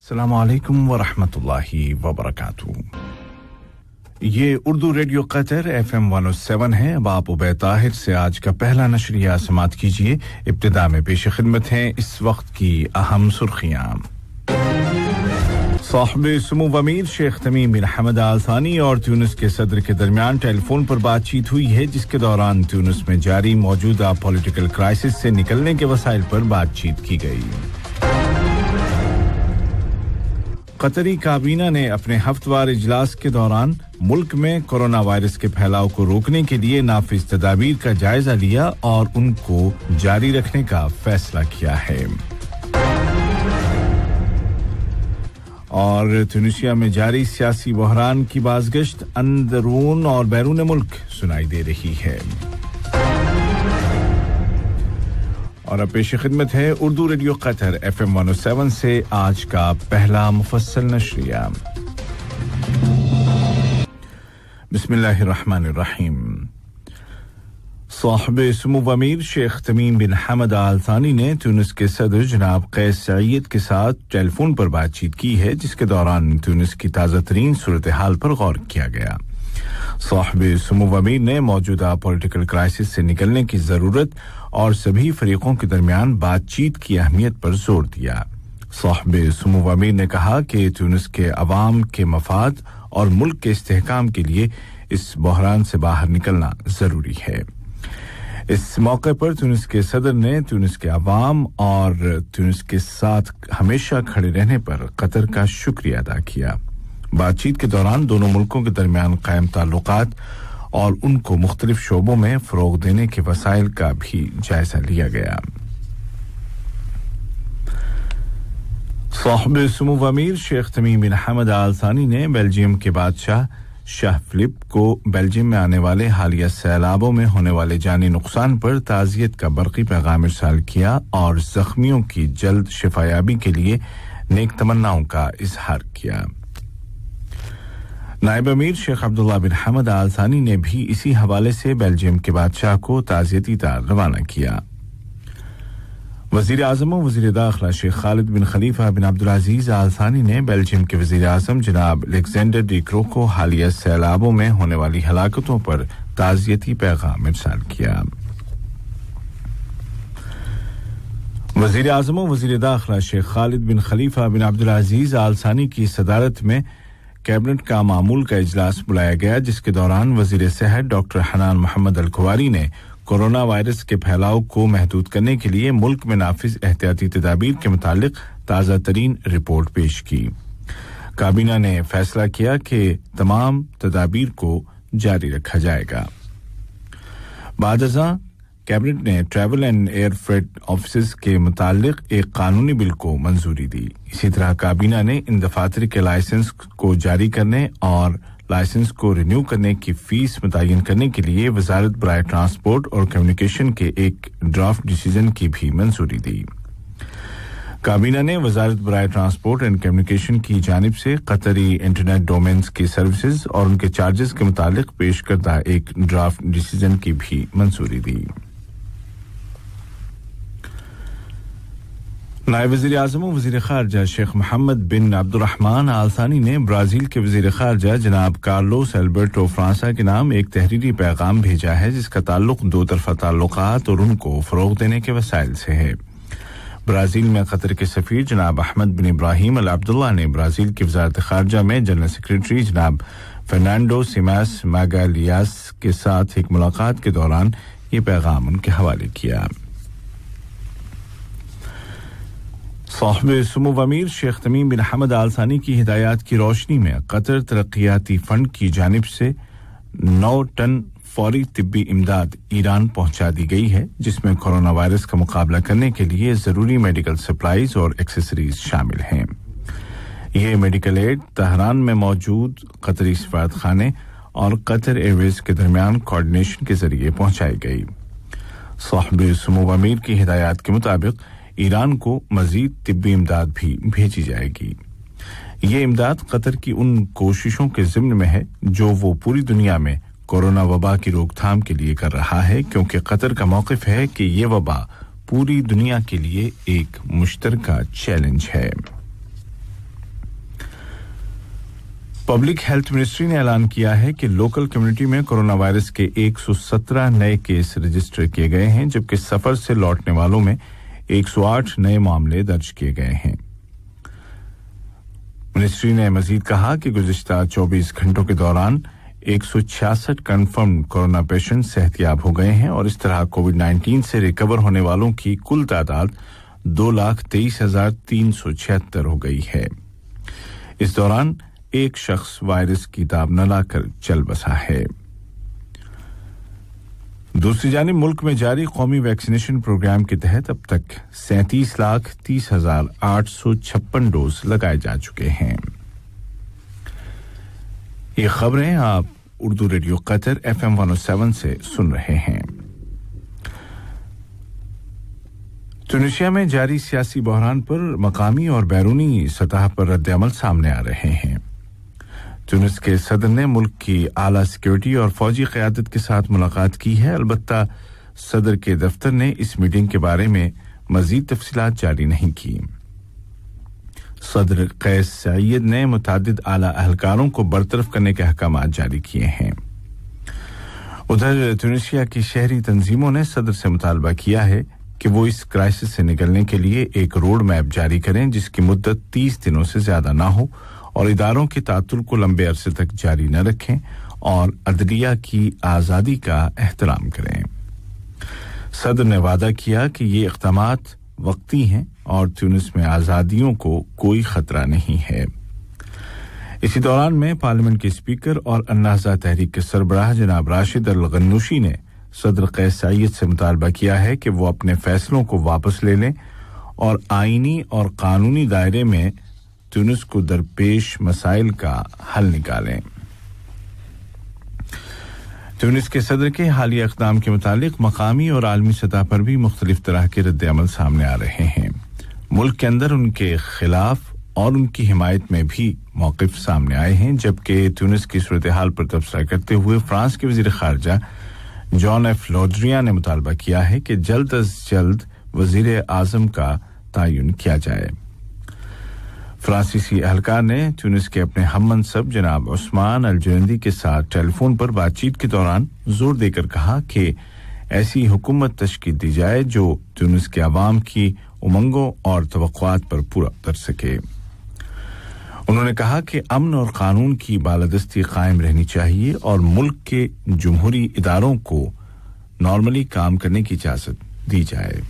अस्सलामु अलैकुम व रहमतुल्लाहि व बरकातुहू। ये उर्दू रेडियो कतर FM 107 है। अब आप उबैद ताहिर से आज का पहला नशरिया समाअत कीजिए। इब्तिदा में पेश खिदमत हैं इस वक्त की अहम सुर्खियां। साहिब सुमू अमीर शेख तमीम बिन हमद आल थानी और ट्यूनिस के सदर के दरमियान टेलीफोन पर बातचीत हुई है, जिसके दौरान ट्यूनिस में जारी मौजूदा पॉलिटिकल क्राइसिस से निकलने के वसाइल पर बातचीत की गई। कतरी काबीना ने अपने हफ्तेवार इजलास के दौरान मुल्क में कोरोना वायरस के फैलाव को रोकने के लिए नाफिज तदाबीर का जायजा लिया और उनको जारी रखने का फैसला किया है। और ट्यूनिसिया में जारी सियासी बहरान की बाज़गश्त अंदरून और बैरून मुल्क सुनाई दे रही है। और अब पेश खिदमत है उर्दू रेडियो कतर FM 107 से आज का पहला मुफस्सल नशरिया। बिस्मिल्लाहिर्रहमानिर्रहीम। साहिब सुमू अमीर शेख तमीम बिन हमद आल थानी ने ट्यूनिस के सदर जनाब कैस सईद के साथ टेलीफोन पर बातचीत की है, जिसके दौरान ट्यूनिस की ताज़ा तरीन सूरत हाल पर गौर किया गया। साहिब सुमू अमीर ने मौजूदा पॉलिटिकल क्राइसिस से निकलने की ज़रूरत और सभी फरीकों के दरमियान बातचीत की अहमियत पर जोर दिया। साहिब सुमू अमीर ने कहा कि ट्यूनिस के अवाम के मफाद और मुल्क के इस्तेहकाम के लिए इस बहरान से बाहर निकलना ज़रूरी है। इस मौके पर ट्यूनिस के सदर ने ट्यूनिस के अवाम और ट्यूनिस के साथ हमेशा खड़े रहने पर कतर का शुक्रिया अदा किया। बातचीत के दौरान दोनों मुल्कों के दरमियान कायम ताल्लुकात और उनको मुख्तलिफ शोबों में फरोग देने के वसाइल का भी जायजा लिया गया। साहिब सुमू अमीर शेख तमीम बिन हमद आल थानी ने बेल्जियम के बादशाह शाह फिलिप को बेल्जियम में आने वाले हालिया सैलाबों में होने वाले जानी नुकसान पर ताज़ियत का बरक़ी पैगाम इरसाल किया और ज़ख्मियों की जल्द शिफायाबी के लिए नेक तमन्नाओं का इज़हार किया। नायब अमीर शेख अब्दुल्ला बिन हमद आल थानी ने भी इसी हवाले से बेल्जियम के बादशाह को ताज़ियती तार रवाना किया। वज़ीर आज़म और वज़ीर दाखिला शेख खालिद बिन खलीफा बिन अब्दुल अज़ीज़ आल थानी ने बेल्जियम के वज़ीर आज़म जनाब अलेक्जेंडर डी क्रो को हालिया सैलाबों में होने वाली हलाकतों पर ताज़ियती पैगाम इरसाल किया। वज़ीर आज़म और वज़ीर दाखिला शेख खालिद बिन खलीफा बिन अब्दुल अज़ीज़ आल थानी की सदारत में कैबिनेट का मामूल का इजलास बुलाया गया, जिसके दौरान वज़ीर सेहत डॉक्टर हनान मोहम्मद अल-कुवारी ने कोरोना वायरस के फैलाव को महदूद करने के लिए मुल्क में नाफिज एहतियाती तदाबीर के मुतालिक ताज़ा तरीन रिपोर्ट पेश की। काबीना ने फैसला किया कि तमाम तदाबीर को जारी रखा जाएगा। बादअज़ां कैबिनेट ने travel and air freight officers के मुतालिक एक कानूनी बिल को मंजूरी दी। इसी तरह काबीना ने इन दफातर के लाइसेंस को जारी करने और लाइसेंस को रिन्यू करने की फीस मुतय्यन करने के लिए वजारत बराए ट्रांसपोर्ट और कम्युनिकेशन के एक ड्राफ्ट डिसीजन की भी मंजूरी दी। काबीना ने वजारत बराए ट्रांसपोर्ट एंड कम्युनिकेशन की जानिब से कतरी इंटरनेट डोमेन्स की सर्विसेज और उनके चार्जेस के मुतालिक पेश करदा एक ड्राफ्ट डिसीजन की भी मंजूरी दी। नायब वज़ीर आज़म और वज़ीर ख़ारजा शेख मोहम्मद बिन अब्दुर्रहमान आल थानी ने ब्राज़ील के वज़ीर ख़ारजा जनाब कार्लोस एल्बर्टो फ्रांसा के नाम एक तहरीरी पैगाम भेजा है, जिसका ताल्लुक दो तरफ़ा ताल्लुकात और उनको फ़रोग़ देने के वसाइल से है। ब्राज़ील में कतर के सफ़ीर जनाब अहमद बिन इब्राहिम अल अब्दुल्ला ने ब्राज़ील की वज़ारत ख़ारजा में जनरल सेक्रेटरी जनाब फर्नांडो सिमास मैगालियास के साथ एक मुलाकात के दौरान ये पैगाम उनके हवाले किया। साहिब सुमू अमीर शेख तमीम बिन हमद आल थानी की हिदायत की रोशनी में कतर तरक्याती फंड की जानिब से 9 टन फौरी तिब्बी इमदाद ईरान पहुंचा दी गई है, जिसमें कोरोना वायरस का मुकाबला करने के लिए जरूरी मेडिकल सप्लाईज और एक्सेसरीज शामिल हैं। ये मेडिकल एड तहरान में मौजूद कतरी सफारत खाने और कतर एयरवेज के दरमियान कोऑर्डिनेशन के जरिए पहुंचाई गई। साहिब सुमू अमीर की हिदायत के मुताबिक ईरान को मजीद तिब्बी इमदाद भी भेजी जाएगी। ये इमदाद कतर की उन कोशिशों के ज़िम्न में है जो वो पूरी दुनिया में कोरोना वबा की रोकथाम के लिए कर रहा है, क्योंकि कतर का मौक़िफ़ है कि ये वबा पूरी दुनिया के लिए एक मुश्तरका चैलेंज है। पब्लिक हेल्थ मिनिस्ट्री ने ऐलान किया है कि लोकल कम्युनिटी में कोरोना वायरस के 117 नए केस रजिस्टर किए गए हैं, जबकि सफर से लौटने वालों में 108 नए मामले दर्ज किए गए हैं। मिनिस्ट्री ने मजीद कहा कि गुज़िश्ता 24 घंटों के दौरान 166 कंफर्म कोरोना पेशेंट सेहतयाब हो गए हैं और इस तरह कोविड-19 से रिकवर होने वालों की कुल तादाद 2,23,376 हो गई है। इस दौरान एक शख्स वायरस की दाब न लाकर चल बसा है। दूसरी जानिब मुल्क में जारी कौमी वैक्सीनेशन प्रोग्राम के तहत अब तक 37,30,856 डोज लगाए जा चुके हैं। ये खबरें आप उर्दू रेडियो कतर FM 107 से सुन रहे हैं। ट्यूनीशिया में जारी सियासी बहरान पर मकामी और बैरूनी सतह पर रद्द-ए-अमल सामने आ रहे हैं। ट्यूनिस के सदर ने मुल्क की आला सिक्योरिटी और फौजी क़यादत के साथ मुलाकात की है। अलबत्ता सदर के दफ्तर ने इस मीटिंग के बारे में मज़ीद तफसीलात जारी नहीं की। सदर कैस सईद ने मुतअद्दिद आला अहलकारों को बरतरफ करने के अहकामात जारी किए हैं। उधर ट्यूनीशिया की शहरी तंजीमों ने सदर से मुतालबा किया है कि वो इस क्राइसिस से निकलने के लिए एक रोड मैप जारी करें जिसकी मुद्दत 30 दिनों से ज्यादा ना हो और इदारों के तातुल को लंबे अरसे तक जारी न रखें और अदलिया की आज़ादी का एहतराम करें। सदर ने वादा किया कि ये इक़दामात वक्ती हैं और ट्यूनिस में आज़ादियों को कोई खतरा नहीं है। इसी दौरान में पार्लियामेंट के स्पीकर और अन्नाहज़ा तहरीक के सरबराह जनाब राशिद अल गन्नूशी ने सदर कैस सईद से मुतालबा किया है कि वो अपने फैसलों को वापस ले लें और आईनी और कानूनी दायरे में ट्यूनिस को दरपेश मसाइल का हल निकालें। ट्यूनिस के सदर के हालिया इक़दाम के मुतालिक मकामी और आलमी सतह पर भी मुख्तलिफ तरह के रद्द-ए-अमल सामने आ रहे हैं। मुल्क के अंदर उनके खिलाफ और उनकी हिमायत में भी मौक़िफ़ सामने आए हैं, जबकि ट्यूनिस की सूरत-ए-हाल पर तबसरा करते हुए फ्रांस के वज़ीर ख़ारजा जॉन एफ लॉड्रिया ने मुतालबा किया है कि जल्द अज जल्द वज़ीर आज़म का तयन किया जाए। फ्रांसीसी अहलकार ने ट्यूनिस के अपने हम-मनसब जनाब उस्मान अल जुनैदी के साथ टेलीफोन पर बातचीत के दौरान जोर देकर कहा कि ऐसी हुकूमत तश्कील दी जाए जो ट्यूनिस के अवाम की उमंगों और तवक्कुआत पर पूरा उतर सके। उन्होंने कहा कि अमन और कानून की बालादस्ती कायम रहनी चाहिए और मुल्क के जमहूरी इदारों को नॉर्मली काम करने की इजाजत दी जाए।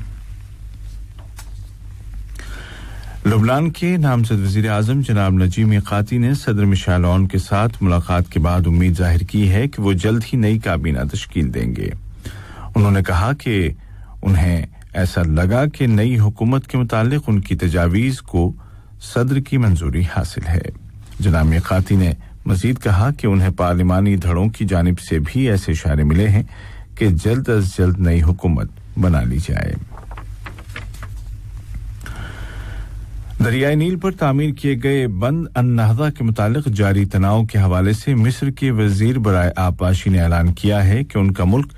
लुबनान के नामजद वज़ीर आज़म जनाब नजीम मीक़ाती ने सदर मिशेल औन के साथ मुलाकात के बाद उम्मीद जाहिर की है कि वो जल्द ही नई काबीना तश्कील देंगे। उन्होंने कहा कि उन्हें ऐसा लगा कि नई हुकूमत के मुतालिक उनकी तजावीज़ को सदर की मंजूरी हासिल है। जनाब मीक़ाती ने मज़ीद कहा कि उन्हें पार्लिमानी धड़ों की जानिब से भी ऐसे इशारे मिले हैं कि जल्द अज जल्द नई हुकूमत बना ली जाए। दरियाई नील पर तामीर किए गए बंद अन-नहदा के मुतालिक जारी तनाव के हवाले से मिस्र के वजीर बराए आबपाशी ने ऐलान किया है कि उनका मुल्क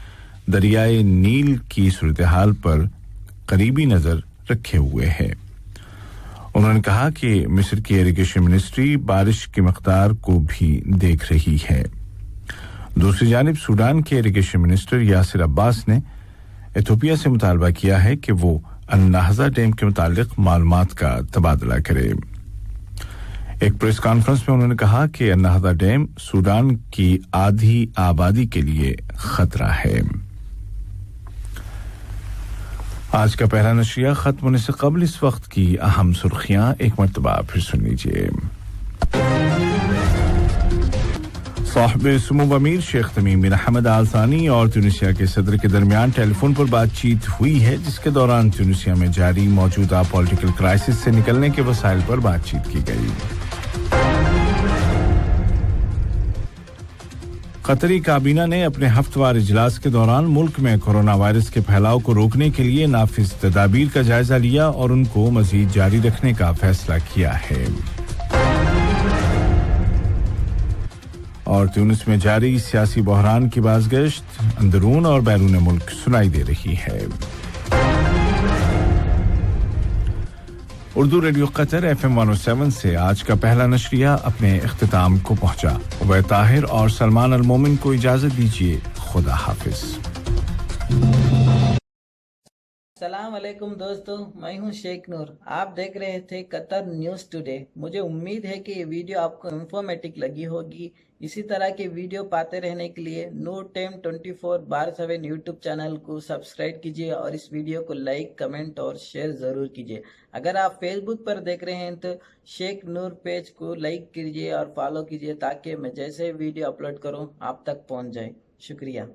दरियाई नील की सूरत-ए-हाल पर करीबी नजर रखे हुए है। उन्होंने कहा कि मिस्र की इरिगेशन मिनिस्ट्री बारिश की मकदार को भी देख रही है। दूसरी जानिब सूडान के इरिगेशन मिनिस्टर यासिर अब्बास ने इथियोपिया से मुतालबा किया है कि वो अन-नहदा डैम के मुतालिक मालूमात का तबादला करे। एक प्रेस कॉन्फ्रेंस में उन्होंने कहा कि अन-नहदा डैम सूडान की आधी आबादी के लिए खतरा है। आज का पहला नशरिया खत्म होने से कबल इस वक्त की अहम सुर्खियां एक मर्तबा फिर सुन लीजिए। साहिब सुमो अमीर शेख तमीम बिन हमद आल थानी और ट्यूनीशिया के सदर के दरमियान टेलीफोन पर बातचीत हुई है, जिसके दौरान ट्यूनीशिया में जारी मौजूदा पॉलिटिकल क्राइसिस से निकलने के वसाइल पर बातचीत की गई। कतरी काबीना ने अपने हफ्तेवार इजलास के दौरान मुल्क में कोरोना वायरस के फैलाव को रोकने के लिए नाफिज तदाबीर का जायजा लिया और उनको मजीद जारी रखने का फैसला किया है। और ट्यूनिस में जारी सियासी बहरान की बाज़गश्त अंदरून और बैरून मुल्क सुनाई दे रही है। उर्दू रेडियो कतर FM 107 से आज का पहला नशरिया अपने इख्तिताम को पहुंचा। उबैद ताहिर और सलमान अल मोमिन को इजाजत दीजिए। खुदा हाफिज। अस्सलाम वालेकुम दोस्तों, मैं हूं शेख नूर। आप देख रहे थे कतर न्यूज़ टुडे। मुझे उम्मीद है कि ये वीडियो आपको इंफॉर्मेटिव लगी होगी। इसी तरह के वीडियो पाते रहने के लिए नूर टाइम 24/7 यूट्यूब चैनल को सब्सक्राइब कीजिए और इस वीडियो को लाइक, कमेंट और शेयर ज़रूर कीजिए। अगर आप फेसबुक पर देख रहे हैं तो शेख नूर पेज को लाइक कीजिए और फॉलो कीजिए ताकि मैं जैसे वीडियो अपलोड करूँ आप तक पहुँच जाए। शुक्रिया।